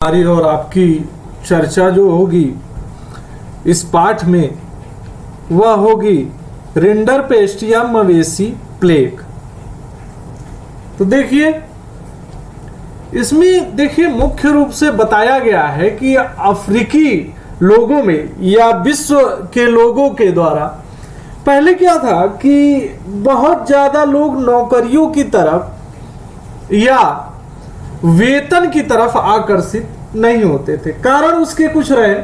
हमारी और आपकी चर्चा जो होगी इस पाठ में वह होगी रिंडरपेस्ट या मवेशी प्लेग। तो देखिए इसमें मुख्य रूप से बताया गया है कि अफ्रीकी लोगों में या विश्व के लोगों के द्वारा पहले क्या था कि बहुत ज्यादा लोग नौकरियों की तरफ या वेतन की तरफ आकर्षित नहीं होते थे। कारण उसके कुछ रहे,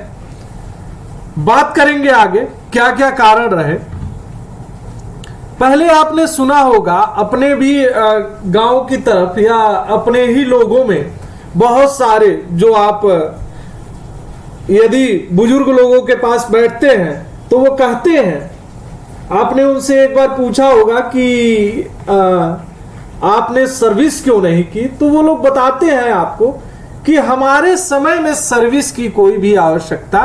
बात करेंगे आगे क्या क्या कारण रहे। पहले आपने सुना होगा अपने भी गांव की तरफ या अपने ही लोगों में बहुत सारे जो आप यदि बुजुर्ग लोगों के पास बैठते हैं तो वो कहते हैं, आपने उनसे एक बार पूछा होगा कि आपने सर्विस क्यों नहीं की, तो वो लोग बताते हैं आपको कि हमारे समय में सर्विस की कोई भी आवश्यकता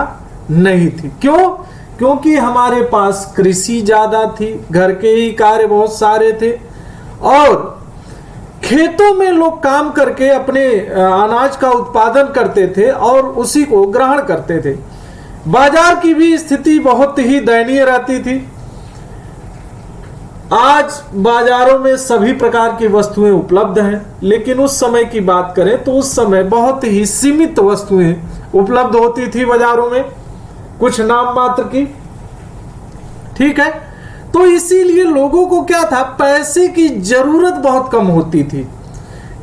नहीं थी। क्यों? क्योंकि हमारे पास कृषि ज्यादा थी, घर के ही कार्य बहुत सारे थे और खेतों में लोग काम करके अपने अनाज का उत्पादन करते थे और उसी को ग्रहण करते थे। बाजार की भी स्थिति बहुत ही दयनीय रहती थी। आज बाजारों में सभी प्रकार की वस्तुएं उपलब्ध हैं, लेकिन उस समय की बात करें तो उस समय बहुत ही सीमित वस्तुएं उपलब्ध होती थी बाजारों में, कुछ नाम मात्र की। ठीक है, तो इसीलिए लोगों को क्या था, पैसे की जरूरत बहुत कम होती थी,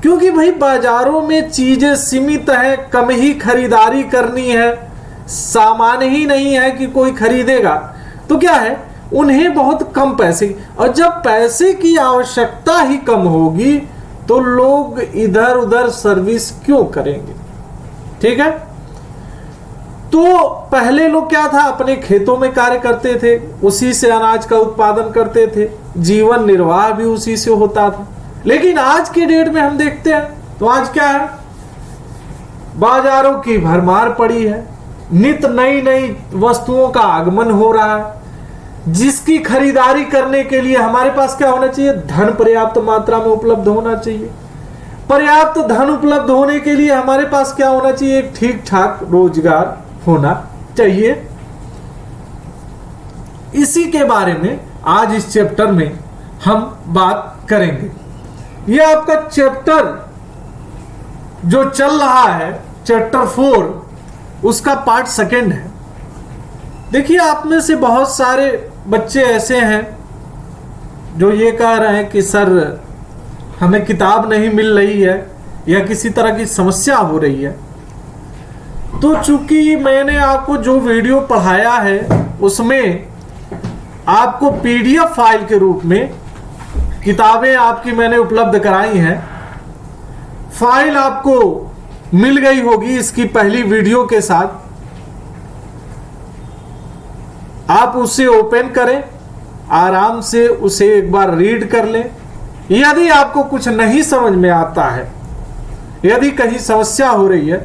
क्योंकि भाई बाजारों में चीजें सीमित हैं, कम ही खरीदारी करनी है, सामान ही नहीं है कि कोई खरीदेगा, तो क्या है उन्हें बहुत कम पैसे, और जब पैसे की आवश्यकता ही कम होगी तो लोग इधर उधर सर्विस क्यों करेंगे। ठीक है, तो पहले लोग क्या था, अपने खेतों में कार्य करते थे, उसी से अनाज का उत्पादन करते थे, जीवन निर्वाह भी उसी से होता था। लेकिन आज के डेट में हम देखते हैं तो आज क्या है, बाजारों की भरमार पड़ी है, नित नई नई वस्तुओं का आगमन हो रहा है, जिसकी खरीदारी करने के लिए हमारे पास क्या होना चाहिए, धन पर्याप्त मात्रा में उपलब्ध होना चाहिए। पर्याप्त धन उपलब्ध होने के लिए हमारे पास क्या होना चाहिए, एक ठीक ठाक रोजगार होना चाहिए। इसी के बारे में आज इस चैप्टर में हम बात करेंगे। यह आपका चैप्टर जो चल रहा है, चैप्टर 4, उसका पार्ट 2 है। देखिए आप में से बहुत सारे बच्चे ऐसे हैं जो ये कह रहे हैं कि सर हमें किताब नहीं मिल रही है या किसी तरह की समस्या हो रही है। तो चूंकि मैंने आपको जो वीडियो पढ़ाया है उसमें आपको पीडीएफ फाइल के रूप में किताबें आपकी मैंने उपलब्ध कराई हैं, फाइल आपको मिल गई होगी इसकी पहली वीडियो के साथ। आप उसे ओपन करें, आराम से उसे एक बार रीड कर लें। यदि आपको कुछ नहीं समझ में आता है, यदि कहीं समस्या हो रही है,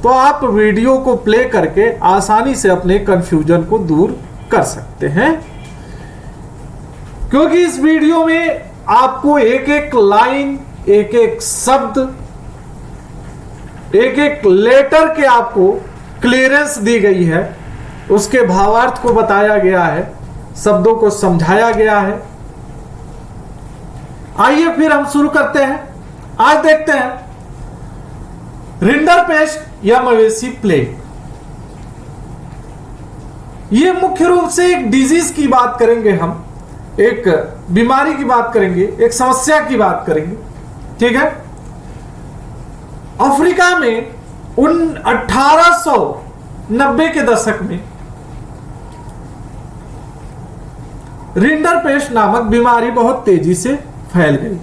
तो आप वीडियो को प्ले करके आसानी से अपने कंफ्यूजन को दूर कर सकते हैं, क्योंकि इस वीडियो में आपको एक एक लाइन, एक एक शब्द, एक एक लेटर के आपको क्लियरेंस दी गई है, उसके भावार्थ को बताया गया है, शब्दों को समझाया गया है। आइए फिर हम शुरू करते हैं। आज देखते हैं रिंडरपेस्ट या मवेशी प्लेग। ये मुख्य रूप से एक डिजीज की बात करेंगे, हम एक बीमारी की बात करेंगे, एक समस्या की बात करेंगे। ठीक है, अफ्रीका में 1890 के दशक में रिंडरपेस्ट नामक बीमारी बहुत तेजी से फैल गई।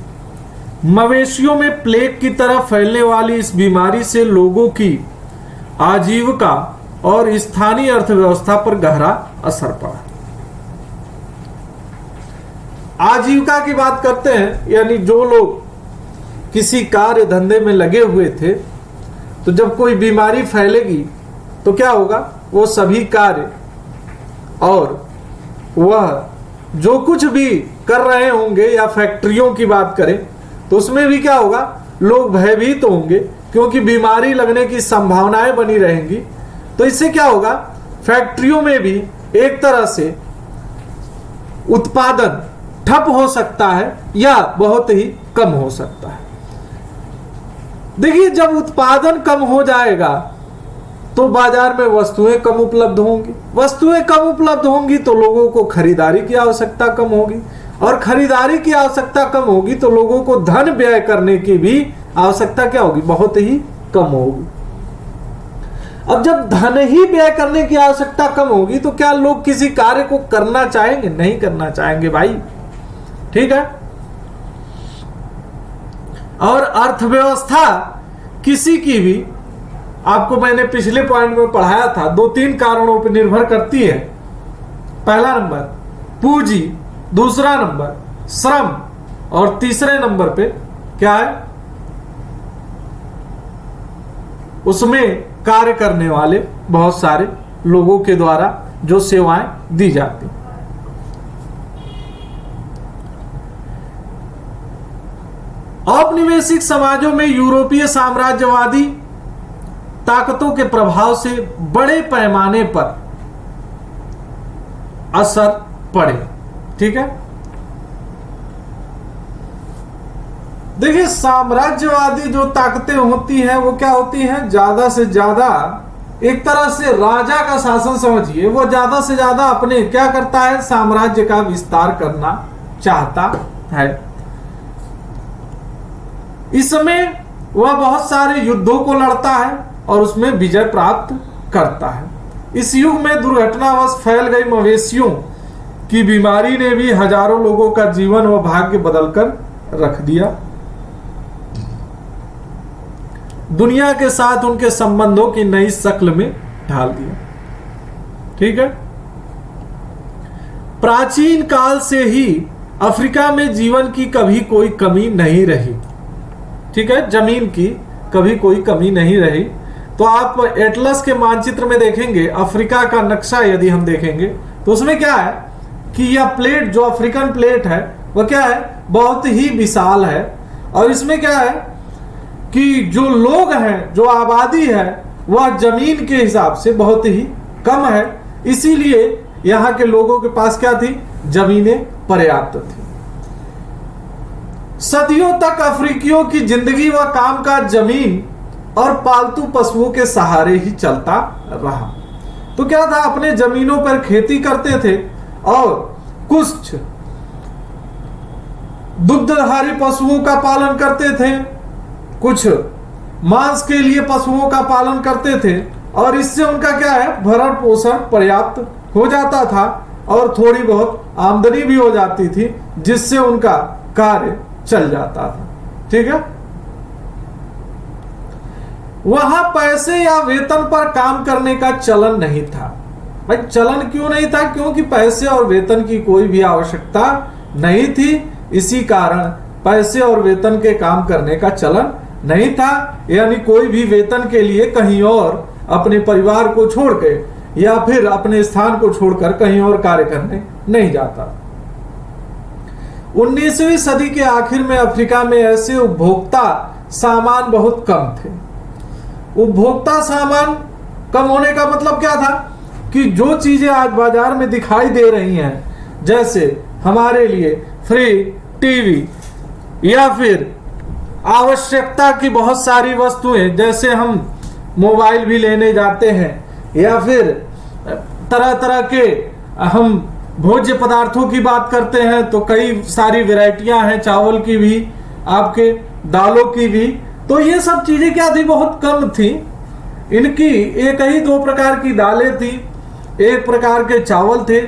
मवेशियों में प्लेग की तरह फैलने वाली इस बीमारी से लोगों की आजीविका और स्थानीय अर्थव्यवस्था पर गहरा असर पड़ा। आजीविका की बात करते हैं, यानी जो लोग किसी कार्य धंधे में लगे हुए थे, तो जब कोई बीमारी फैलेगी तो क्या होगा, वो सभी कार्य और वह जो कुछ भी कर रहे होंगे, या फैक्ट्रियों की बात करें तो उसमें भी क्या होगा, लोग भयभीत होंगे क्योंकि बीमारी लगने की संभावनाएं बनी रहेंगी। तो इससे क्या होगा, फैक्ट्रियों में भी एक तरह से उत्पादन ठप हो सकता है या बहुत ही कम हो सकता है। देखिए, जब उत्पादन कम हो जाएगा तो बाजार में वस्तुएं कम उपलब्ध होंगी, वस्तुएं कम उपलब्ध होंगी तो लोगों को खरीदारी की आवश्यकता कम होगी, और खरीदारी की आवश्यकता कम होगी तो लोगों को धन व्यय करने की भी आवश्यकता क्या होगी, बहुत ही कम होगी। अब जब धन ही व्यय करने की आवश्यकता कम होगी तो क्या लोग किसी कार्य को करना चाहेंगे? नहीं करना चाहेंगे भाई, ठीक है। और अर्थव्यवस्था किसी की भी, आपको मैंने पिछले पॉइंट में पढ़ाया था, 2-3 कारणों पर निर्भर करती है। पहला नंबर पूंजी, दूसरा नंबर श्रम, और तीसरे नंबर पे क्या है, उसमें कार्य करने वाले बहुत सारे लोगों के द्वारा जो सेवाएं दी जाती। औपनिवेशिक समाजों में यूरोपीय साम्राज्यवादी ताकतों के प्रभाव से बड़े पैमाने पर असर पड़े, ठीक है। देखिए, साम्राज्यवादी जो ताकतें होती हैं वो क्या होती हैं, ज्यादा से ज्यादा एक तरह से राजा का शासन समझिए, वो ज्यादा से ज्यादा अपने क्या करता है, साम्राज्य का विस्तार करना चाहता है। इसमें वह बहुत सारे युद्धों को लड़ता है और उसमें विजय प्राप्त करता है। इस युग में दुर्घटनावश फैल गई मवेशियों की बीमारी ने भी हजारों लोगों का जीवन व भाग्य बदलकर रख दिया, दुनिया के साथ उनके संबंधों की नई शक्ल में ढाल दिया, ठीक है। प्राचीन काल से ही अफ्रीका में जीवन की कभी कोई कमी नहीं रही, ठीक है, जमीन की कभी कोई कमी नहीं रही। तो आप एटलस के मानचित्र में देखेंगे, अफ्रीका का नक्शा यदि हम देखेंगे तो उसमें क्या है कि यह प्लेट, जो अफ्रीकन प्लेट है, वह क्या है, बहुत ही विशाल है। और इसमें क्या है कि जो लोग हैं, जो आबादी है, वह जमीन के हिसाब से बहुत ही कम है। इसीलिए यहां के लोगों के पास क्या थी, जमीनें पर्याप्त थी। सदियों तक अफ्रीकियों की जिंदगी व कामकाज जमीन और पालतू पशुओं के सहारे ही चलता रहा। तो क्या था, अपने जमीनों पर खेती करते थे और कुछ दुग्धधारी पशुओं का पालन करते थे, कुछ मांस के लिए पशुओं का पालन करते थे, और इससे उनका क्या है, भरण पोषण पर्याप्त हो जाता था और थोड़ी बहुत आमदनी भी हो जाती थी, जिससे उनका कार्य चल जाता था, ठीक है। वहां पैसे या वेतन पर काम करने का चलन नहीं था। भाई चलन क्यों नहीं था, क्योंकि पैसे और वेतन की कोई भी आवश्यकता नहीं थी। इसी कारण पैसे और वेतन के काम करने का चलन नहीं था, यानी कोई भी वेतन के लिए कहीं और अपने परिवार को छोड़ के या फिर अपने स्थान को छोड़कर कहीं और कार्य करने नहीं जाता। 19वीं सदी के आखिर में अफ्रीका में ऐसे उपभोक्ता सामान बहुत कम थे। उपभोक्ता सामान कम होने का मतलब क्या था कि जो चीजें आज बाजार में दिखाई दे रही हैं, जैसे हमारे लिए फ्रिज, टीवी या फिर आवश्यकता की बहुत सारी वस्तुएं, जैसे हम मोबाइल भी लेने जाते हैं, या फिर तरह तरह के हम भोज्य पदार्थों की बात करते हैं तो कई सारी वैरायटियां हैं, चावल की भी, आपके दालों की भी। तो ये सब चीजें क्या थी, बहुत कम थी। इनकी एक ही 2 प्रकार की दालें थी, एक प्रकार के चावल थे,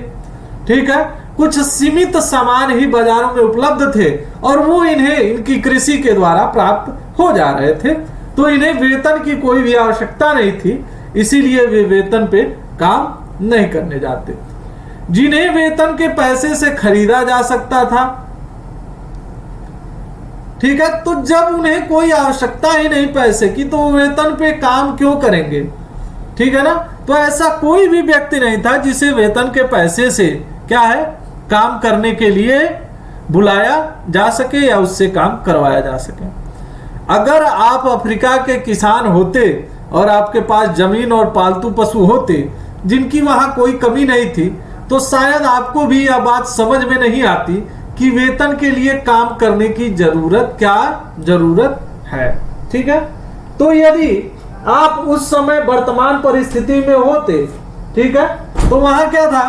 ठीक है। कुछ सीमित सामान ही बाजारों में उपलब्ध थे और वो इन्हें इनकी कृषि के द्वारा प्राप्त हो जा रहे थे। तो इन्हें वेतन की कोई भी आवश्यकता नहीं थी, इसीलिए वे वेतन पे काम नहीं करने जाते। जिन्हें वेतन के पैसे से खरीदा जा सकता था, ठीक है, तो जब उन्हें कोई आवश्यकता ही नहीं पैसे की तो वेतन पे काम क्यों करेंगे, ठीक है ना। तो ऐसा कोई भी व्यक्ति नहीं था जिसे वेतन के पैसे से क्या है, काम करने के लिए बुलाया जा सके या उससे काम करवाया जा सके। अगर आप अफ्रीका के किसान होते और आपके पास जमीन और पालतू पशु होते जिनकी वहां कोई कमी नहीं थी, तो शायद आपको भी यह बात समझ में नहीं आती कि वेतन के लिए काम करने की जरूरत है। ठीक है, तो यदि आप उस समय वर्तमान परिस्थिति में होते, ठीक है, तो वहां क्या था,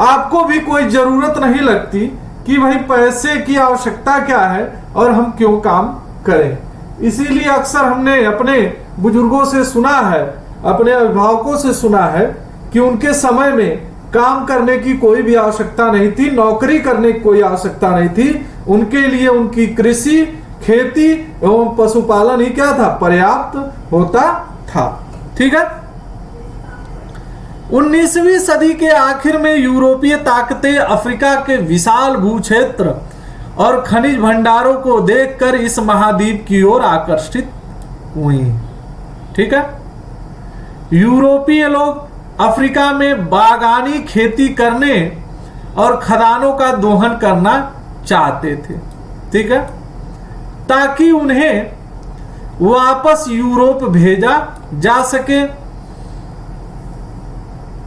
आपको भी कोई जरूरत नहीं लगती कि भाई पैसे की आवश्यकता क्या है और हम क्यों काम करें। इसीलिए अक्सर हमने अपने बुजुर्गों से सुना है, अपने अभिभावकों से सुना है कि उनके समय में काम करने की कोई भी आवश्यकता नहीं थी, नौकरी करने की कोई आवश्यकता नहीं थी। उनके लिए उनकी कृषि, खेती एवं पशुपालन ही क्या था, पर्याप्त होता था। ठीक है, 19वीं सदी के आखिर में यूरोपीय ताकतें अफ्रीका के विशाल भूक्षेत्र और खनिज भंडारों को देखकर इस महाद्वीप की ओर आकर्षित हुई। ठीक है, यूरोपीय लोग अफ्रीका में बागानी खेती करने और खदानों का दोहन करना चाहते थे। ठीक है, ताकि उन्हें वापस यूरोप भेजा जा सके।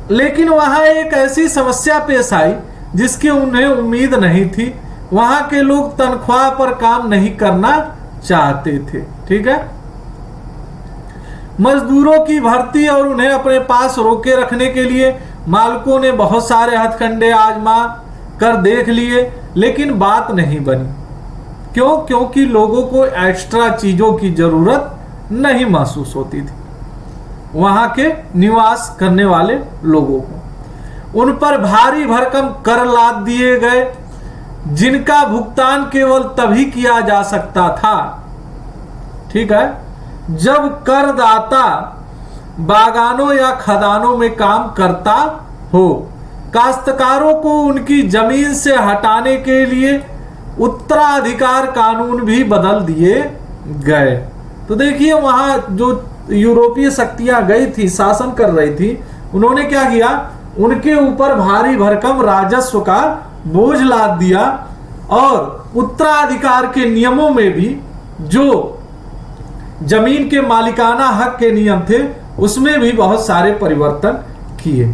लेकिन वहां एक ऐसी समस्या पेश आई जिसकी उन्हें उम्मीद नहीं थी। वहां के लोग तनख्वाह पर काम नहीं करना चाहते थे। ठीक है, मजदूरों की भर्ती और उन्हें अपने पास रोके रखने के लिए मालिकों ने बहुत सारे हथकंडे आजमा कर देख लिए, लेकिन बात नहीं बनी। क्यों? क्योंकि लोगों को एक्स्ट्रा चीजों की जरूरत नहीं महसूस होती थी। वहां के निवास करने वाले लोगों को उन पर भारी भरकम कर लाद दिए गए, जिनका भुगतान केवल तभी किया जा सकता था, ठीक है, जब करदाता बागानों या खदानों में काम करता हो। काश्तकारों को उनकी जमीन से हटाने के लिए उत्तराधिकार कानून भी बदल दिए गए। तो देखिए, वहां जो यूरोपीय शक्तियां गई थी, शासन कर रही थी, उन्होंने क्या किया, उनके ऊपर भारी भरकम राजस्व का बोझ लाद दिया और उत्तराधिकार के नियमों में भी जो जमीन के मालिकाना हक के नियम थे उसमें भी बहुत सारे परिवर्तन किए।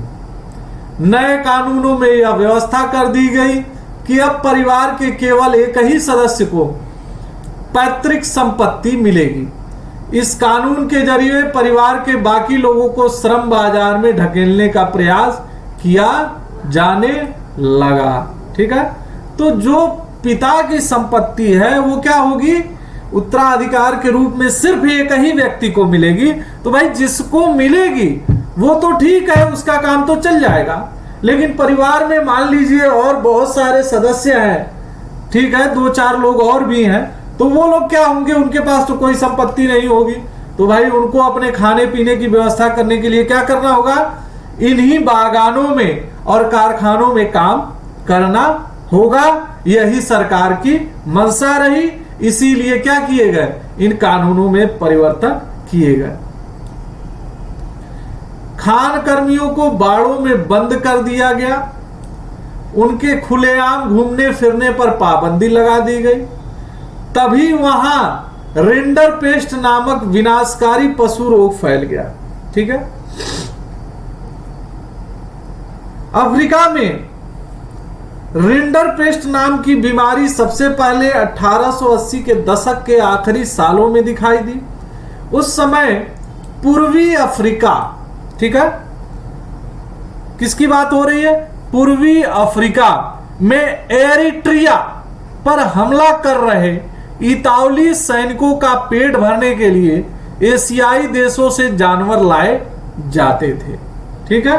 नए कानूनों में यह व्यवस्था कर दी गई कि अब परिवार के केवल एक ही सदस्य को पैतृक संपत्ति मिलेगी। इस कानून के जरिए परिवार के बाकी लोगों को श्रम बाजार में ढकेलने का प्रयास किया जाने लगा। ठीक है, तो जो पिता की संपत्ति है वो क्या होगी, उत्तराधिकार के रूप में सिर्फ एक ही व्यक्ति को मिलेगी। तो भाई जिसको मिलेगी वो तो ठीक है, उसका काम तो चल जाएगा। लेकिन परिवार में मान लीजिए और बहुत सारे सदस्य हैं, ठीक है, 2-4 लोग और भी हैं, तो वो लोग क्या होंगे, उनके पास तो कोई संपत्ति नहीं होगी। तो भाई उनको अपने खाने पीने की व्यवस्था करने के लिए क्या करना होगा, इन्हीं बागानों में और कारखानों में काम करना होगा। यही सरकार की मंशा रही, इसीलिए क्या किए गए, इन कानूनों में परिवर्तन किए गए। खान कर्मियों को बाड़ों में बंद कर दिया गया, उनके खुलेआम घूमने फिरने पर पाबंदी लगा दी गई। तभी वहां रिंडर पेस्ट नामक विनाशकारी पशु रोग फैल गया। ठीक है, अफ्रीका में रिंडर पेस्ट नाम की बीमारी सबसे पहले 1880 के दशक के आखिरी सालों में दिखाई दी। उस समय पूर्वी अफ्रीका, ठीक है, किसकी बात हो रही है, पूर्वी अफ्रीका में एरिट्रिया पर हमला कर रहे इतालवी सैनिकों का पेट भरने के लिए एशियाई देशों से जानवर लाए जाते थे। ठीक है,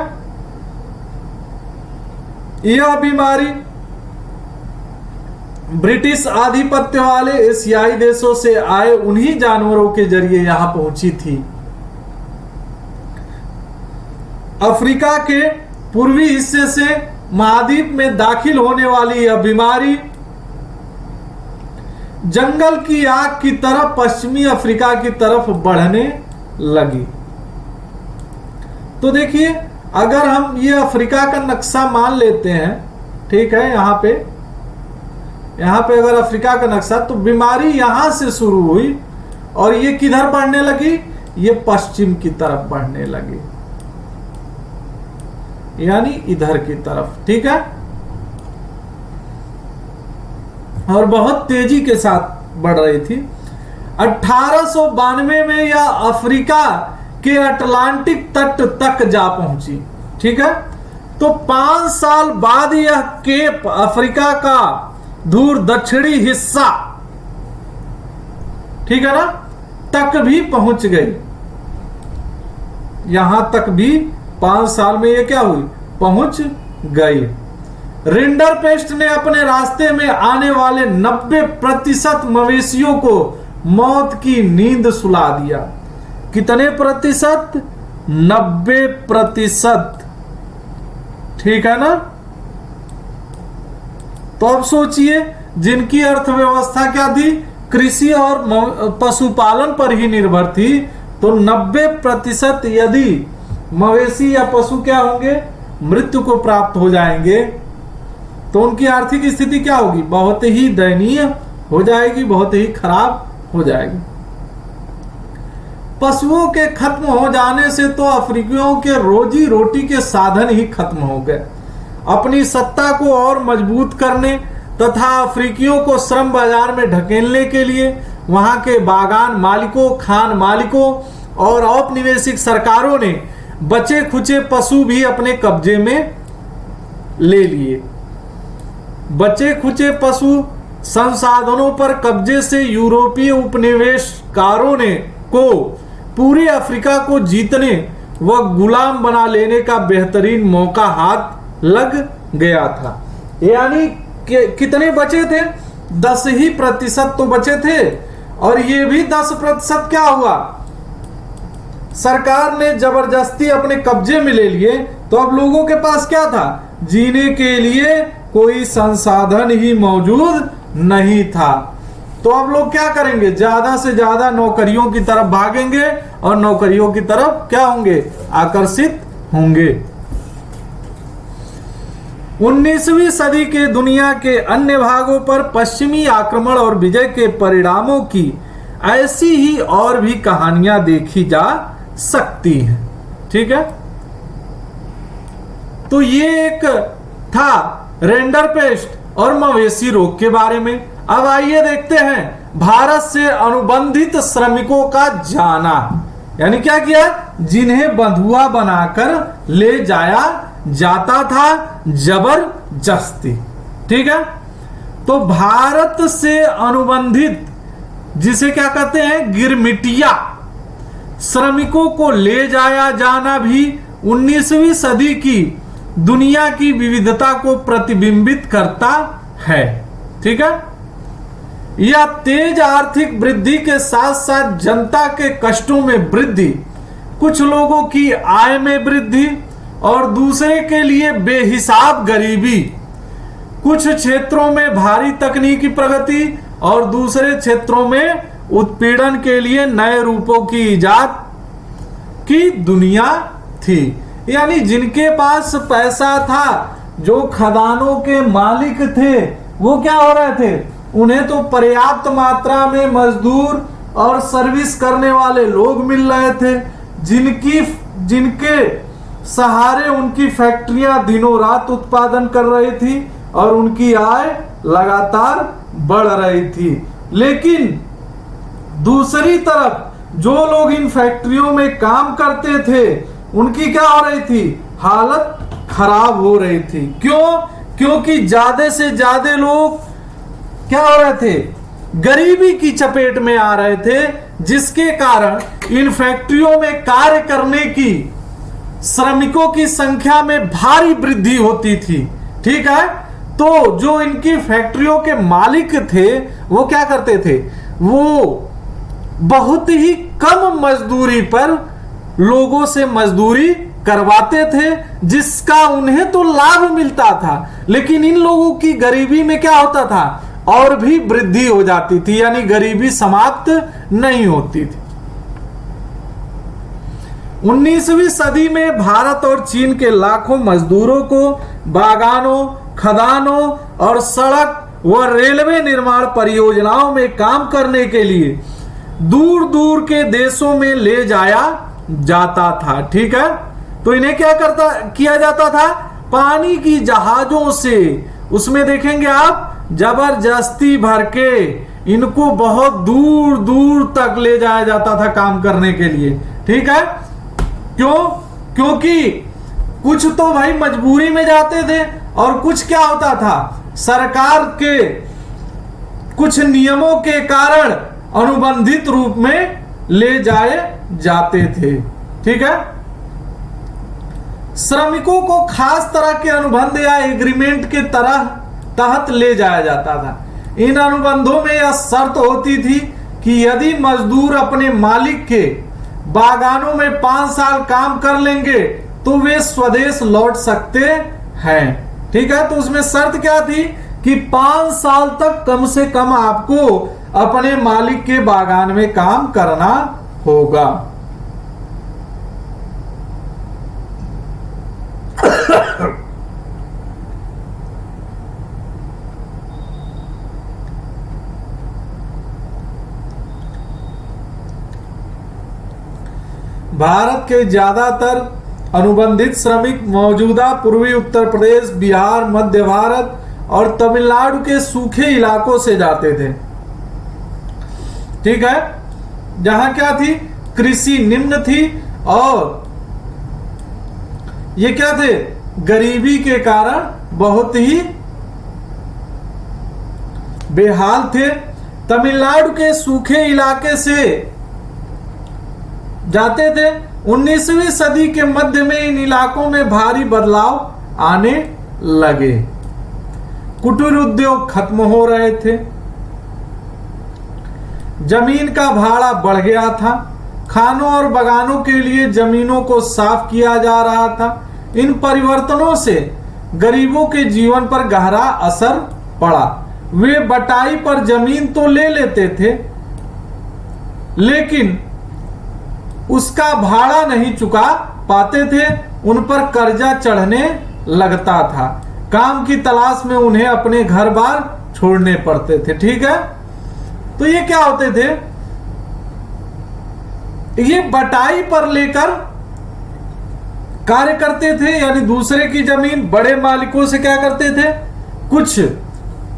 यह बीमारी ब्रिटिश आधिपत्य वाले एशियाई देशों से आए उन्हीं जानवरों के जरिए यहां पहुंची थी। अफ्रीका के पूर्वी हिस्से से महाद्वीप में दाखिल होने वाली यह बीमारी जंगल की आग की तरह पश्चिमी अफ्रीका की तरफ बढ़ने लगी। तो देखिए, अगर हम ये अफ्रीका का नक्शा मान लेते हैं, ठीक है, यहां पे यहाँ पे अगर अफ्रीका का नक्शा, तो बीमारी यहां से शुरू हुई और ये किधर बढ़ने लगी, ये पश्चिम की तरफ बढ़ने लगी, यानी इधर की तरफ। ठीक है, और बहुत तेजी के साथ बढ़ रही थी। 1892 में यह अफ्रीका के अटलांटिक तट तक जा पहुंची। ठीक है, तो 5 साल बाद यह केप अफ्रीका का दूर दक्षिणी हिस्सा, ठीक है ना, तक भी पहुंच गई। यहां तक भी 5 साल में ये क्या हुई, पहुंच गई। रिंडरपेस्ट ने अपने रास्ते में आने वाले 90% मवेशियों को मौत की नींद सुला दिया। कितने प्रतिशत? 90%। ठीक है ना। तो अब सोचिए, जिनकी अर्थव्यवस्था क्या थी, कृषि और पशुपालन पर ही निर्भर थी, तो 90% यदि मवेशी या पशु क्या होंगे, मृत्यु को प्राप्त हो जाएंगे, तो उनकी आर्थिक स्थिति क्या होगी, बहुत ही दयनीय हो जाएगी, बहुत ही खराब हो जाएगी। पशुओं के खत्म हो जाने से तो अफ्रीकियों के रोजी रोटी के साधन ही खत्म हो गए। अपनी सत्ता को और मजबूत करने तथा अफ्रीकियों को श्रम बाजार में ढकेलने के लिए वहां के बागान मालिकों, खान मालिकों और औपनिवेशिक सरकारों ने बचे खुचे पशु भी अपने कब्जे में ले लिए। बचे खुचे पशु संसाधनों पर कब्जे से यूरोपीय उपनिवेशकारों ने को पूरे अफ्रीका को जीतने व गुलाम बना लेने का बेहतरीन मौका हाथ लग गया था। यानी कितने बचे थे? 10% तो बचे थे, और ये भी 10% क्या हुआ, सरकार ने जबरदस्ती अपने कब्जे में ले लिए। तो अब लोगों के पास क्या था, जीने के लिए कोई संसाधन ही मौजूद नहीं था। तो अब लोग क्या करेंगे, ज्यादा से ज्यादा नौकरियों की तरफ भागेंगे और नौकरियों की तरफ क्या होंगे, आकर्षित होंगे। 19वीं सदी के दुनिया के अन्य भागों पर पश्चिमी आक्रमण और विजय के परिणामों की ऐसी ही और भी कहानियां देखी जा सकती हैं। ठीक है, तो ये एक था रेंडरपेस्ट और मवेशी रोग के बारे में। अब आइए देखते हैं भारत से अनुबंधित श्रमिकों का जाना, यानी क्या किया, जिन्हें बंधुआ बनाकर ले जाया जाता था जबरदस्ती। ठीक है, तो भारत से अनुबंधित, जिसे क्या कहते हैं, गिरमिटिया श्रमिकों को ले जाया जाना भी 19वीं सदी की दुनिया की विविधता को प्रतिबिंबित करता है। ठीक है, यह तेज आर्थिक वृद्धि के साथ साथ जनता के कष्टों में वृद्धि, कुछ लोगों की आय में वृद्धि और दूसरे के लिए बेहिसाब गरीबी, कुछ क्षेत्रों में भारी तकनीकी प्रगति और दूसरे क्षेत्रों में उत्पीड़न के लिए नए रूपों की इजाद की दुनिया थी। यानी जिनके पास पैसा था, जो खदानों के मालिक थे, वो क्या हो रहे थे, उन्हें तो पर्याप्त मात्रा में मजदूर और सर्विस करने वाले लोग मिल रहे थे, जिनके सहारे उनकी फैक्ट्रियां दिनों रात उत्पादन कर रही थी और उनकी आय लगातार बढ़ रही थी। लेकिन दूसरी तरफ जो लोग इन फैक्ट्रियों में काम करते थे, उनकी क्या हो रही थी, हालत खराब हो रही थी। क्यों? क्योंकि ज्यादा से ज्यादा लोग क्या हो रहे थे, गरीबी की चपेट में आ रहे थे, जिसके कारण इन फैक्ट्रियों में कार्य करने की श्रमिकों की संख्या में भारी वृद्धि होती थी। ठीक है, तो जो इनकी फैक्ट्रियों के मालिक थे, वो क्या करते थे, वो बहुत ही कम मजदूरी पर लोगों से मजदूरी करवाते थे, जिसका उन्हें तो लाभ मिलता था, लेकिन इन लोगों की गरीबी में क्या होता था, और भी वृद्धि हो जाती थी, यानी गरीबी समाप्त नहीं होती थी। 19वीं सदी में भारत और चीन के लाखों मजदूरों को बागानों, खदानों और सड़क वह रेलवे निर्माण परियोजनाओं में काम करने के लिए दूर दूर के देशों में ले जाया जाता था। ठीक है, तो इन्हें क्या किया जाता था, पानी की जहाजों से, उसमें देखेंगे आप, जबरदस्ती भर के इनको बहुत दूर दूर तक ले जाया जाता था काम करने के लिए। ठीक है, क्यों? क्योंकि कुछ तो भाई मजबूरी में जाते थे और कुछ क्या होता था, सरकार के कुछ नियमों के कारण अनुबंधित रूप में ले जाए जाते थे। ठीक है, श्रमिकों को खास तरह के अनुबंध या एग्रीमेंट के तहत ले जाया जाता था। इन अनुबंधों में यह शर्त होती थी कि यदि मजदूर अपने मालिक के बागानों में 5 साल काम कर लेंगे तो वे स्वदेश लौट सकते हैं। ठीक है, तो उसमें शर्त क्या थी कि 5 साल तक कम से कम आपको अपने मालिक के बागान में काम करना होगा। भारत के ज्यादातर अनुबंधित श्रमिक मौजूदा पूर्वी उत्तर प्रदेश, बिहार, मध्य भारत और तमिलनाडु के सूखे इलाकों से जाते थे। ठीक है, जहां क्या थी, कृषि निम्न थी और ये क्या थे, गरीबी के कारण बहुत ही बेहाल थे। तमिलनाडु के सूखे इलाके से जाते थे। 19वीं सदी के मध्य में इन इलाकों में भारी बदलाव आने लगे। कुटीर उद्योग खत्म हो रहे थे, जमीन का भाड़ा बढ़ गया था, खानों और बागानों के लिए जमीनों को साफ किया जा रहा था। इन परिवर्तनों से गरीबों के जीवन पर गहरा असर पड़ा। वे बटाई पर जमीन तो ले लेते थे लेकिन उसका भाड़ा नहीं चुका पाते थे, उन पर कर्जा चढ़ने लगता था। काम की तलाश में उन्हें अपने घर बार छोड़ने पड़ते थे। ठीक है, तो ये क्या होते थे, ये बटाई पर लेकर कार्य करते थे, यानी दूसरे की जमीन बड़े मालिकों से क्या करते थे, कुछ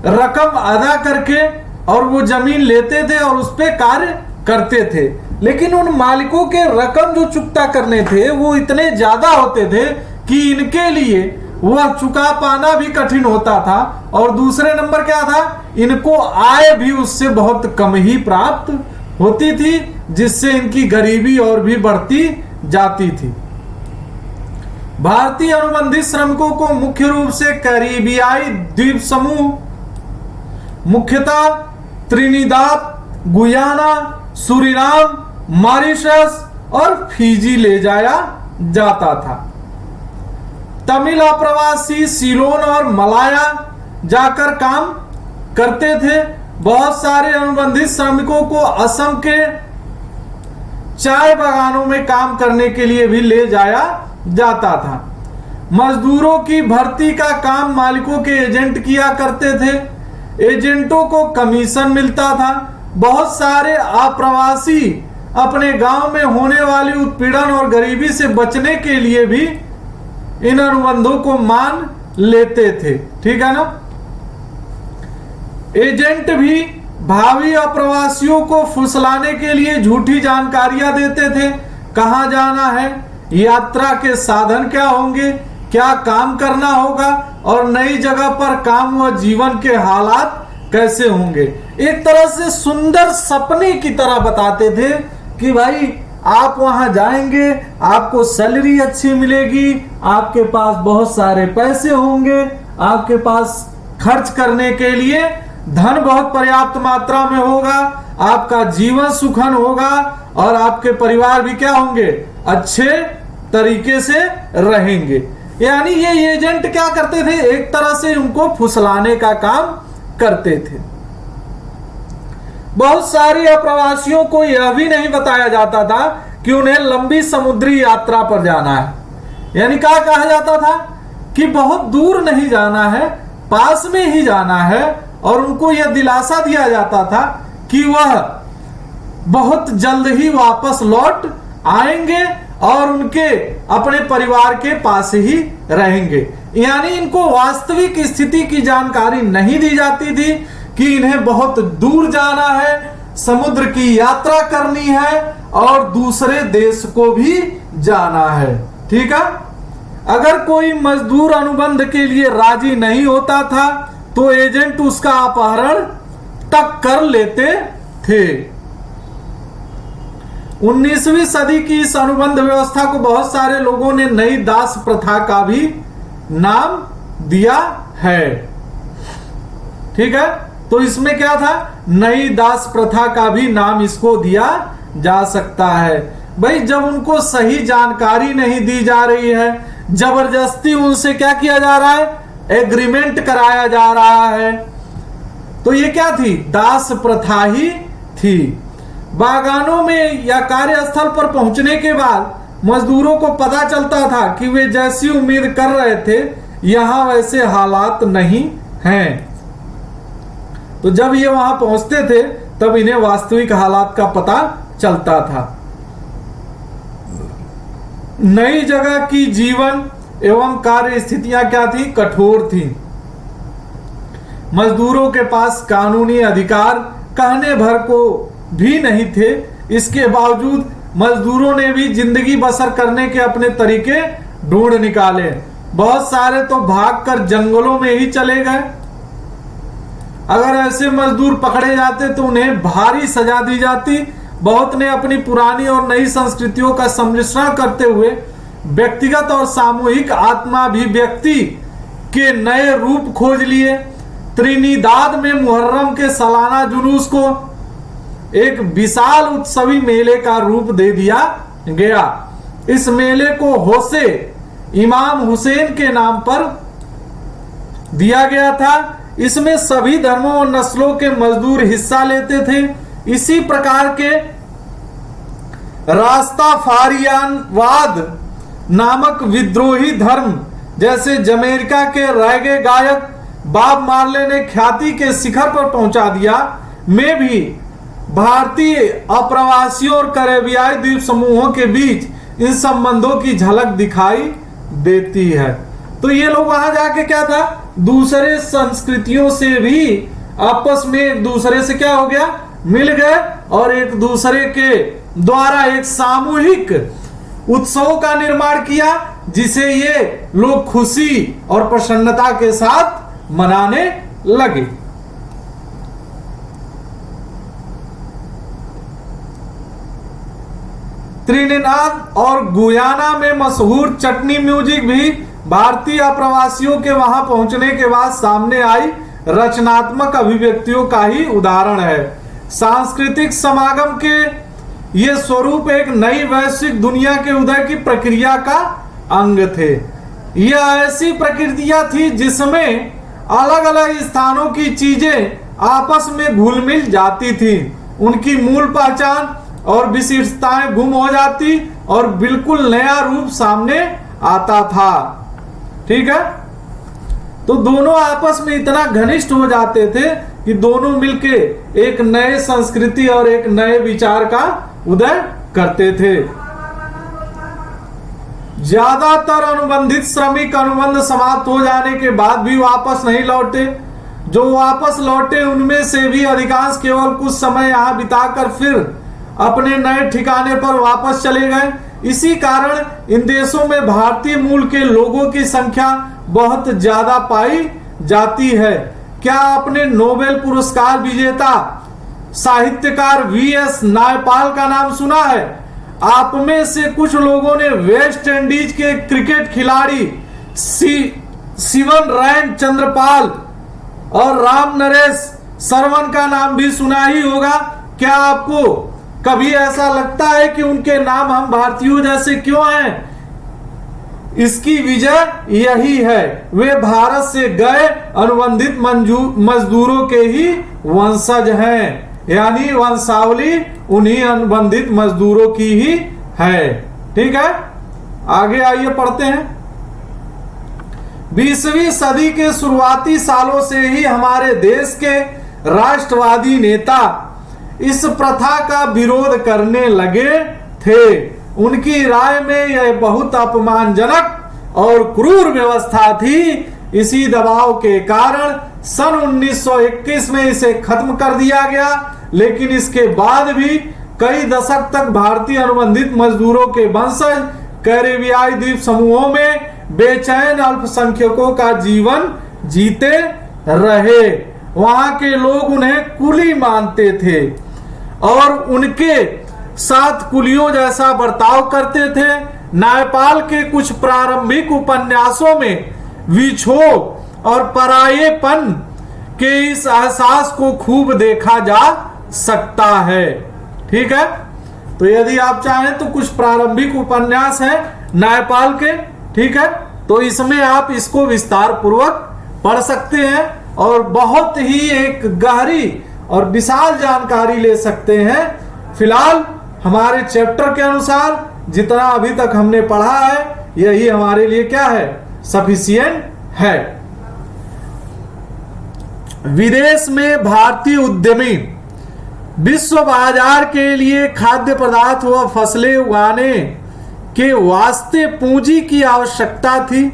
रकम अदा करके और वो जमीन लेते थे और उस पर कार्य करते थे। लेकिन उन मालिकों के रकम जो चुकता करने थे वो इतने ज्यादा होते थे कि इनके लिए वह चुका पाना भी कठिन होता था और दूसरे नंबर क्या था, इनको आय भी उससे बहुत कम ही प्राप्त होती थी, जिससे इनकी गरीबी और भी बढ़ती जाती थी। भारतीय अनुबंधित श्रमिकों को मुख्य रूप से कैरिबियाई द्वीप समूह, मुख्यतः त्रिनिदाद, गुयाना, सूरीनाम, मॉरिशस और फिजी ले जाया जाता था। तमिल अप्रवासी सीलोन और मलाया जाकर काम करते थे। बहुत सारे अनुबंधित श्रमिकों को असम के चाय बागानों में काम करने के लिए भी ले जाया जाता था। मजदूरों की भर्ती का काम मालिकों के एजेंट किया करते थे। एजेंटों को कमीशन मिलता था। बहुत सारे अप्रवासी अपने गांव में होने वाली उत्पीड़न और गरीबी से बचने के लिए भी इन अनुबंधों को मान लेते थे। ठीक है ना, एजेंट भी भावी अप्रवासियों को फुसलाने के लिए झूठी जानकारियां देते थे। कहां जाना है, यात्रा के साधन क्या होंगे, क्या काम करना होगा और नई जगह पर काम व जीवन के हालात कैसे होंगे। एक तरह से सुंदर सपने की तरह बताते थे कि भाई आप वहां जाएंगे, आपको सैलरी अच्छी मिलेगी, आपके पास बहुत सारे पैसे होंगे, आपके पास खर्च करने के लिए धन बहुत पर्याप्त मात्रा में होगा, आपका जीवन सुखन होगा और आपके परिवार भी क्या होंगे, अच्छे तरीके से रहेंगे। यानी ये एजेंट क्या करते थे, एक तरह से उनको फुसलाने का काम करते थे। बहुत सारे अप्रवासियों को यह भी नहीं बताया जाता था कि उन्हें लंबी समुद्री यात्रा पर जाना है। यानी क्या कहा जाता था कि बहुत दूर नहीं जाना है, पास में ही जाना है और उनको यह दिलासा दिया जाता था कि वह बहुत जल्द ही वापस लौट आएंगे और उनके अपने परिवार के पास ही रहेंगे। यानी इनको वास्तविक स्थिति की जानकारी नहीं दी जाती थी कि इन्हें बहुत दूर जाना है, समुद्र की यात्रा करनी है और दूसरे देश को भी जाना है। ठीक है। अगर कोई मजदूर अनुबंध के लिए राजी नहीं होता था तो एजेंट उसका अपहरण तक कर लेते थे। 19वीं सदी की इस अनुबंध व्यवस्था को बहुत सारे लोगों ने नई दास प्रथा का भी नाम दिया है। ठीक है। तो इसमें क्या था, नई दास प्रथा का भी नाम इसको दिया जा सकता है। भाई जब उनको सही जानकारी नहीं दी जा रही है, जबरदस्ती उनसे क्या किया जा रहा है, एग्रीमेंट कराया जा रहा है, तो ये क्या थी, दास प्रथा ही थी। बागानों में या कार्यस्थल पर पहुंचने के बाद मजदूरों को पता चलता था कि वे जैसी उम्मीद कर रहे थे यहां वैसे हालात नहीं हैं। तो जब ये वहां पहुंचते थे तब इन्हें वास्तविक हालात का पता चलता था। नई जगह की जीवन एवं कार्य स्थितियां क्या थी, कठोर थी। मजदूरों के पास कानूनी अधिकार कहने भर को भी नहीं थे। इसके बावजूद मजदूरों ने भी जिंदगी बसर करने के अपने तरीके ढूंढ निकाले। बहुत सारे तो भागकर जंगलों में ही चले गए। अगर ऐसे मजदूर पकड़े जाते तो उन्हें भारी सजा दी जाती। बहुत ने अपनी पुरानी और नई संस्कृतियों का सम्मिश्रण करते हुए व्यक्तिगत और सामूहिक आत्माभिव्यक्ति के नए रूप खोज लिए। त्रिनिदाद में मुहर्रम के सालाना जुलूस को एक विशाल उत्सवी मेले का रूप दे दिया गया। इस मेले को होसे इमाम हुसैन के नाम पर दिया गया था। इसमें सभी धर्मों और नस्लों के मजदूर हिस्सा लेते थे। इसी प्रकार के रास्ताफारियानवाद नामक विद्रोही धर्म, जैसे जमैका के रैगे गायक बॉब मार्ले ने ख्याति के शिखर पर पहुंचा दिया, में भी भारतीय अप्रवासियों और कैरेबियाई द्वीप समूहों के बीच इन संबंधों की झलक दिखाई देती है। तो ये लोग वहां जाके क्या था, दूसरे संस्कृतियों से भी आपस में एक दूसरे से क्या हो गया, मिल गए और एक दूसरे के द्वारा एक सामूहिक उत्सवों का निर्माण किया, जिसे ये लोग खुशी और प्रसन्नता के साथ मनाने लगे। त्रिनिदाद और गुयाना में मशहूर चटनी म्यूजिक भी भारतीय अप्रवासियों के वहां पहुंचने के बाद सामने आई रचनात्मक अभिव्यक्तियों का ही उदाहरण है। सांस्कृतिक समागम के ये स्वरूप एक नई वैश्विक दुनिया के उदय की प्रक्रिया का अंग थे। यह ऐसी प्रक्रिया थी जिसमें अलग अलग स्थानों की चीजें आपस में घुल मिल जाती थी, उनकी मूल पहचान और विशिष्टताएं गुम हो जाती और बिल्कुल नया रूप सामने आता था। ठीक है। तो दोनों आपस में इतना घनिष्ठ हो जाते थे कि दोनों मिलके एक नए संस्कृति और एक नए विचार का उदय करते थे। ज्यादातर अनुबंधित श्रमिक अनुबंध समाप्त हो जाने के बाद भी वापस नहीं लौटे। जो वापस लौटे उनमें से भी अधिकांश केवल कुछ समय यहाँ बिताकर फिर अपने नए ठिकाने पर वापस चले गए। इसी कारण इन देशों में भारतीय मूल के लोगों की संख्या बहुत ज्यादा पाई जाती है। क्या आपने नोबेल पुरस्कार विजेता साहित्यकार वी.एस. नायपाल का नाम सुना है? आप में से कुछ लोगों ने वेस्ट इंडीज के क्रिकेट खिलाड़ी शिवन रैन चंद्रपाल और राम नरेश सरवन का नाम भी सुना ही होगा। क्या आपको कभी ऐसा लगता है कि उनके नाम हम भारतीयों जैसे क्यों हैं? इसकी वजह यही है, वे भारत से गए अनुबंधित मजदूरों के ही वंशज हैं, यानी वंशावली उन्हीं अनुबंधित मजदूरों की ही है। ठीक है, आगे आइए पढ़ते हैं। 20वीं सदी के शुरुआती सालों से ही हमारे देश के राष्ट्रवादी नेता इस प्रथा का विरोध करने लगे थे। उनकी राय में यह बहुत अपमानजनक और क्रूर व्यवस्था थी। इसी दबाव के कारण सन 1921 में इसे खत्म कर दिया गया, लेकिन इसके बाद भी कई दशक तक भारतीय अनुबंधित मजदूरों के वंशज कैरेबियाई द्वीप समूहों में बेचैन अल्पसंख्यकों का जीवन जीते रहे। वहां के लोग उन्हें कुली मानते थे और उनके साथ कुलियों जैसा बर्ताव करते थे। न्यायपाल के कुछ प्रारंभिक उपन्यासों में विक्षोभ और परायेपन के इस एहसास को खूब देखा जा सकता है। ठीक है, तो यदि आप चाहें तो कुछ प्रारंभिक उपन्यास हैं न्यायपाल के, ठीक है, तो इसमें आप इसको विस्तार पूर्वक पढ़ सकते हैं और बहुत ही एक गहरी और विशाल जानकारी ले सकते हैं। फिलहाल हमारे चैप्टर के अनुसार जितना अभी तक हमने पढ़ा है यही हमारे लिए क्या है, सफिशिएंट है। विदेश में भारतीय उद्यमी विश्व बाजार के लिए खाद्य पदार्थ व फसलें उगाने के वास्ते पूंजी की आवश्यकता थी।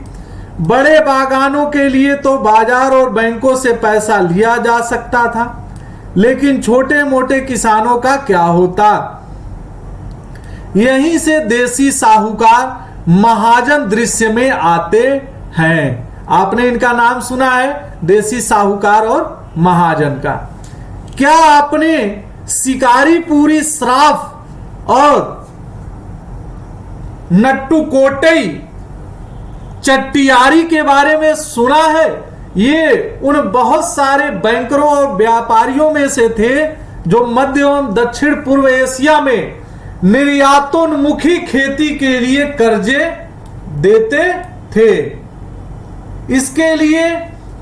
बड़े बागानों के लिए तो बाजार और बैंकों से पैसा लिया जा सकता था, लेकिन छोटे मोटे किसानों का क्या होता। यहीं से देसी साहूकार महाजन दृश्य में आते हैं। आपने इनका नाम सुना है, देसी साहूकार और महाजन का। क्या आपने शिकारी पूरी श्राफ और नट्टू कोटई चट्टियारी के बारे में सुना है? ये उन बहुत सारे बैंकरों और व्यापारियों में से थे जो मध्य एवं दक्षिण पूर्व एशिया में निर्यातोन्मुखी खेती के लिए कर्जे देते थे। इसके लिए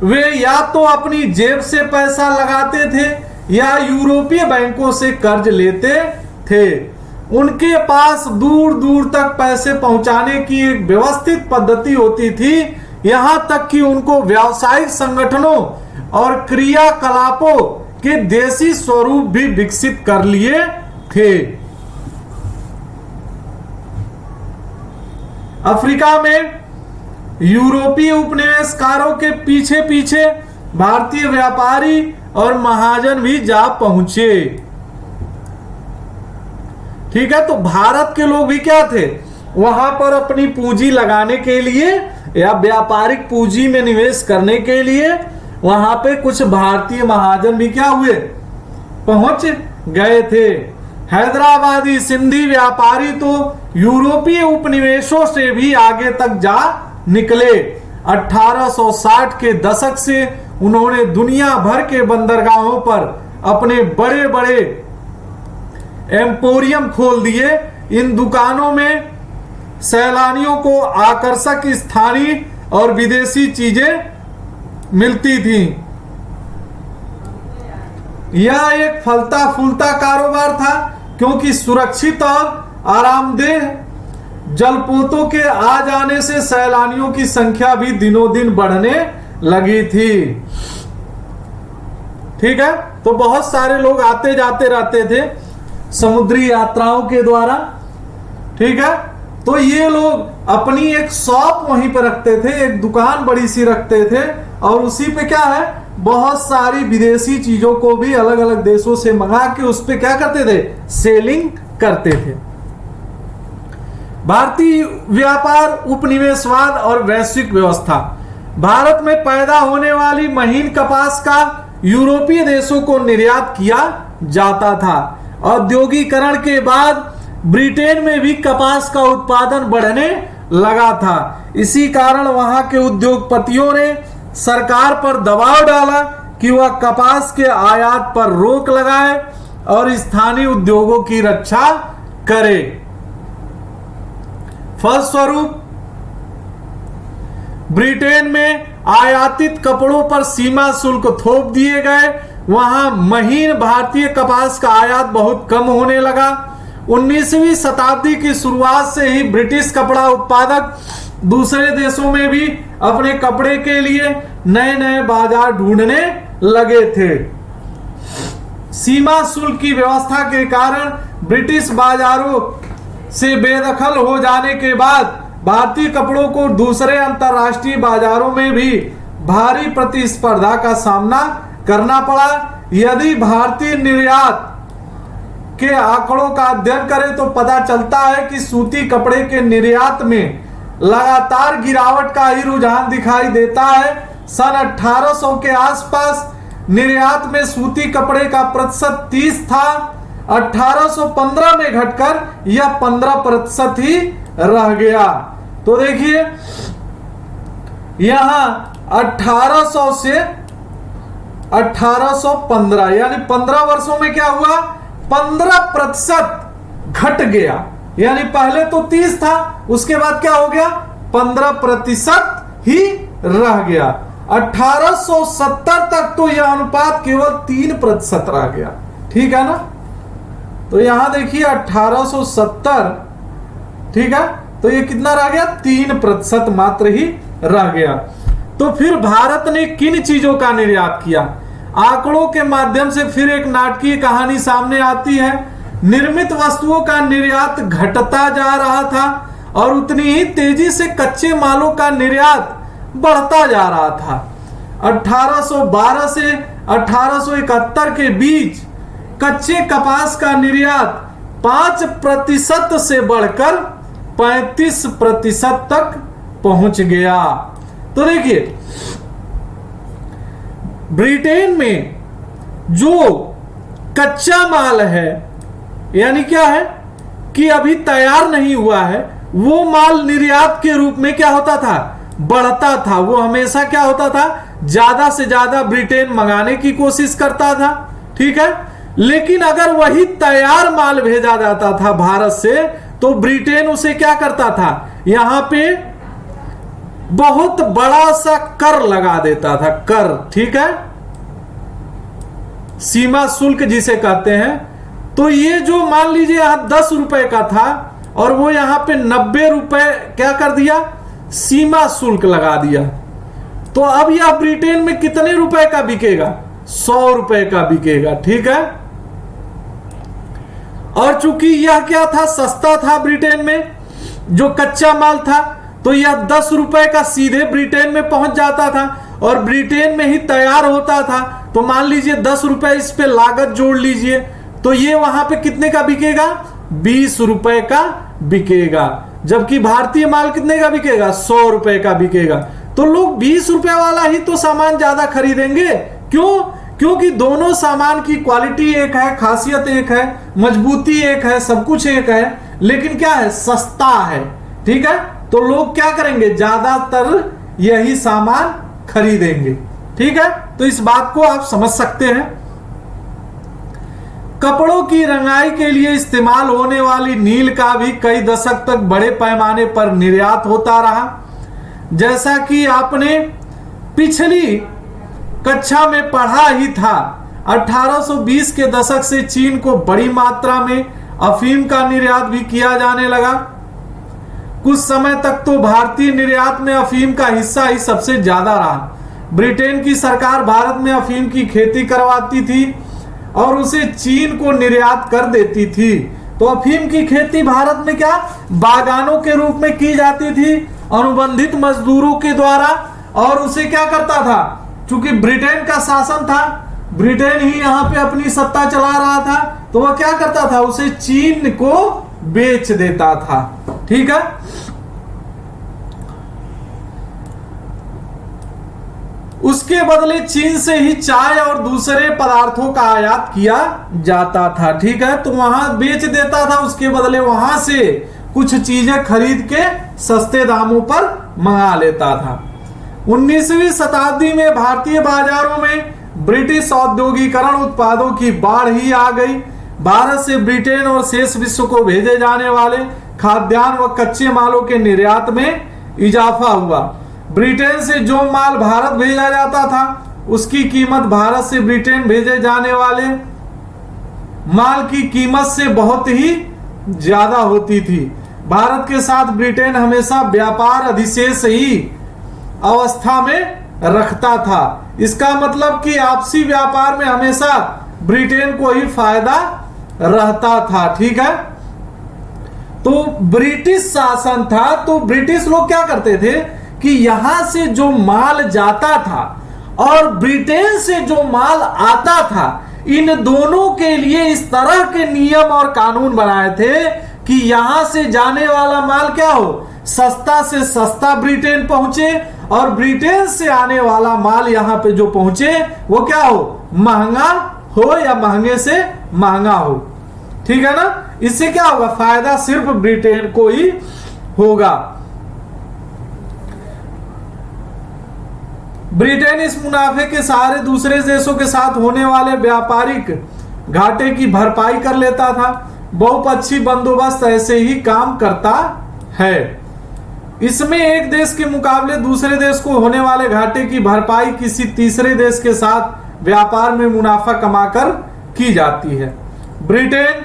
वे या तो अपनी जेब से पैसा लगाते थे या यूरोपीय बैंकों से कर्ज लेते थे। उनके पास दूर दूर तक पैसे पहुंचाने की एक व्यवस्थित पद्धति होती थी, यहां तक कि उनको व्यावसायिक संगठनों और क्रियाकलापों के देसी स्वरूप भी विकसित कर लिए थे। अफ्रीका में यूरोपीय उपनिवेशकारों के पीछे पीछे भारतीय व्यापारी और महाजन भी जा पहुंचे। ठीक है, तो भारत के लोग भी क्या थे, वहां पर अपनी पूंजी लगाने के लिए या व्यापारिक पूंजी में निवेश करने के लिए वहां पे कुछ भारतीय महाजन भी क्या हुए, पहुंच गए थे। हैदराबादी सिंधी व्यापारी तो यूरोपीय उपनिवेशों से भी आगे तक जा निकले। 1860 के दशक से उन्होंने दुनिया भर के बंदरगाहों पर अपने बड़े बड़े एम्पोरियम खोल दिए। इन दुकानों में सैलानियों को आकर्षक स्थानीय और विदेशी चीजें मिलती थीं। यह एक फलता फूलता कारोबार था, क्योंकि सुरक्षित और आरामदेह जलपोतों के आ जाने से सैलानियों की संख्या भी दिनों दिन बढ़ने लगी थी। ठीक है, तो बहुत सारे लोग आते जाते रहते थे समुद्री यात्राओं के द्वारा। ठीक है, तो ये लोग अपनी एक शॉप वहीं पर रखते थे, एक दुकान बड़ी सी रखते थे और उसी पे क्या है, बहुत सारी विदेशी चीजों को भी अलग अलग देशों से मंगा के उस पे क्या करते थे, सेलिंग करते थे। भारतीय व्यापार, उपनिवेशवाद और वैश्विक व्यवस्था। भारत में पैदा होने वाली महीन कपास का यूरोपीय देशों को निर्यात किया जाता था। औद्योगिकरण के बाद ब्रिटेन में भी कपास का उत्पादन बढ़ने लगा था। इसी कारण वहां के उद्योगपतियों ने सरकार पर दबाव डाला कि वह कपास के आयात पर रोक लगाए और स्थानीय उद्योगों की रक्षा करे। फलस्वरूप ब्रिटेन में आयातित कपड़ों पर सीमा शुल्क थोप दिए गए। वहां महीन भारतीय कपास का आयात बहुत कम होने लगा। 19वीं शताब्दी की शुरुआत से ही ब्रिटिश कपड़ा उत्पादक दूसरे देशों में भी अपने कपड़े के लिए नए नए बाजार ढूंढने लगे थे। सीमा शुल्क की व्यवस्था के कारण ब्रिटिश बाजारों से बेदखल हो जाने के बाद भारतीय कपड़ों को दूसरे अंतर्राष्ट्रीय बाजारों में भी भारी प्रतिस्पर्धा का सामना करना पड़ा। यदि भारतीय निर्यात के आंकड़ों का अध्ययन करें तो पता चलता है कि सूती कपड़े के निर्यात में लगातार गिरावट का ही रुझान दिखाई देता है। सन 1800 के आसपास निर्यात में सूती कपड़े का प्रतिशत 30 था। 1815 में घटकर यह 15% ही रह गया। तो देखिए यहां 1800 से 1815 यानी 15 वर्षों में क्या हुआ, 15% घट गया। यानी पहले तो 30 था, उसके बाद क्या हो गया, 15% ही रह गया। 1870 तक तो यह अनुपात केवल 3% रह गया। ठीक है ना। तो यहां देखिए 1870, ठीक है, तो ये कितना रह गया, 3% मात्र ही रह गया। तो फिर भारत ने किन चीजों का निर्यात किया? आंकड़ों के माध्यम से फिर एक नाटकीय कहानी सामने आती है। निर्मित वस्तुओं का निर्यात घटता जा रहा था और उतनी ही तेजी से कच्चे मालों का निर्यात बढ़ता जा रहा था। 1812 से 1871 के बीच कच्चे कपास का निर्यात 5% से बढ़कर 35% तक पहुंच गया। तो देखिए ब्रिटेन में जो कच्चा माल है, यानी क्या है कि अभी तैयार नहीं हुआ है, वो माल निर्यात के रूप में क्या होता था, बढ़ता था। वो हमेशा क्या होता था, ज्यादा से ज्यादा ब्रिटेन मंगाने की कोशिश करता था। ठीक है, लेकिन अगर वही तैयार माल भेजा जाता था भारत से तो ब्रिटेन उसे क्या करता था, यहां पे बहुत बड़ा सा कर लगा देता था, कर। ठीक है, सीमा शुल्क जिसे कहते हैं। तो ये जो मान लीजिए यहां 10 रुपए का था और वो यहां पे 90 रुपए क्या कर दिया, सीमा शुल्क लगा दिया। तो अब यह ब्रिटेन में कितने रुपए का बिकेगा, 100 रुपए का बिकेगा। ठीक है, और चूंकि यह क्या था, सस्ता था ब्रिटेन में जो कच्चा माल था, तो यह 10 रुपए का सीधे ब्रिटेन में पहुंच जाता था और ब्रिटेन में ही तैयार होता था। तो मान लीजिए 10 रुपए इस पे लागत जोड़ लीजिए, तो ये वहां पे कितने का बिकेगा, 20 रुपए का बिकेगा। जबकि भारतीय माल कितने का बिकेगा, 100 रुपए का बिकेगा। तो लोग 20 रुपए वाला ही तो सामान ज्यादा खरीदेंगे। क्यों? क्योंकि दोनों सामान की क्वालिटी एक है, खासियत एक है, मजबूती एक है, सब कुछ एक है, लेकिन क्या है, सस्ता है। ठीक है, तो लोग क्या करेंगे, ज्यादातर यही सामान खरीदेंगे। ठीक है, तो इस बात को आप समझ सकते हैं। कपड़ों की रंगाई के लिए इस्तेमाल होने वाली नील का भी कई दशक तक बड़े पैमाने पर निर्यात होता रहा। जैसा कि आपने पिछली कक्षा में पढ़ा ही था, 1820 के दशक से चीन को बड़ी मात्रा में अफीम का निर्यात भी किया जाने लगा। कुछ समय तक तो भारतीय निर्यात में अफीम का हिस्सा ही सबसे ज्यादा रहा। ब्रिटेन की सरकार भारत में अफीम की खेती करवाती थी और उसे चीन को निर्यात कर देती थी। तो अफीम की खेती भारत में क्या, बागानों के रूप में की जाती थी, अनुबंधित मजदूरों के द्वारा। और उसे क्या करता था, चूंकि ब्रिटेन का शासन था, ब्रिटेन ही यहां पे अपनी सत्ता चला रहा था, तो वह क्या करता था, उसे चीन को बेच देता था। ठीक है, उसके बदले चीन से ही चाय और दूसरे पदार्थों का आयात किया जाता था। ठीक है, तो वहां बेच देता था, उसके बदले वहां से कुछ चीजें खरीद के सस्ते दामों पर मंगा लेता था। 19वीं शताब्दी में भारतीय बाजारों में ब्रिटिश औद्योगिकरण उत्पादों की बाढ़ ही आ गई। भारत से ब्रिटेन और शेष विश्व को भेजे जाने वाले खाद्यान्न व कच्चे मालों के निर्यात में इजाफा हुआ। ब्रिटेन से जो माल भारत भेजा जाता था उसकी कीमत भारत से ब्रिटेन भेजे जाने वाले माल की कीमत से बहुत ही ज्यादा होती थी। भारत के साथ ब्रिटेन हमेशा व्यापार अधिशेष ही अवस्था में रखता था। इसका मतलब कि आपसी व्यापार में हमेशा ब्रिटेन को ही फायदा रहता था। ठीक है, तो ब्रिटिश शासन था, तो ब्रिटिश लोग क्या करते थे कि यहां से जो माल जाता था और ब्रिटेन से जो माल आता था, इन दोनों के लिए इस तरह के नियम और कानून बनाए थे कि यहां से जाने वाला माल क्या हो, सस्ता से सस्ता ब्रिटेन पहुंचे, और ब्रिटेन से आने वाला माल यहां पे जो पहुंचे वो क्या हो, महंगा हो या महंगे से महंगा हो। ठीक है ना, इससे क्या होगा, फायदा सिर्फ ब्रिटेन को ही होगा। ब्रिटेन इस मुनाफे के सहारे दूसरे देशों के साथ होने वाले व्यापारिक घाटे की भरपाई कर लेता था। बहुपक्षीय बंदोबस्त ऐसे ही काम करता है। इसमें एक देश के मुकाबले दूसरे देश को होने वाले घाटे की भरपाई किसी तीसरे देश के साथ व्यापार में मुनाफा कमाकर की जाती है। ब्रिटेन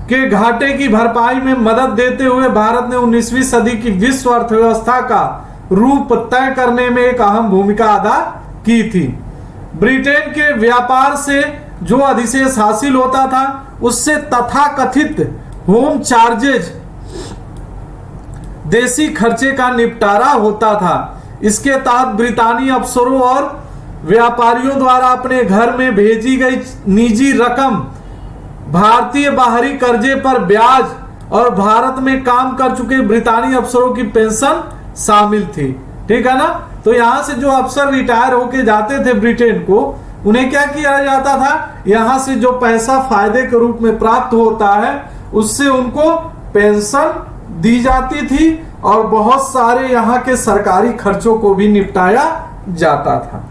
के घाटे की भरपाई में मदद देते हुए भारत ने 19वीं सदी की विश्व अर्थव्यवस्था का रूप तय करने में एक अहम भूमिका अदा की थी। ब्रिटेन के व्यापार से जो अधिशेष हासिल होता था उससे तथाकथित होम चार्जेज, देशी खर्चे का निपटारा होता था। इसके तहत ब्रितानी अफसरों और व्यापारियों द्वारा अपने घर में भेजी गई निजी रकम, भारतीय बाहरी कर्जे पर ब्याज और भारत में काम कर चुके ब्रितानी अफसरों की पेंशन शामिल थी। ठीक है ना, तो यहां से जो अफसर रिटायर होके जाते थे ब्रिटेन को, उन्हें क्या किया जाता था, यहां से जो पैसा फायदे के रूप में प्राप्त होता है उससे उनको पेंशन दी जाती थी और बहुत सारे यहाँ के सरकारी खर्चों को भी निपटाया जाता था।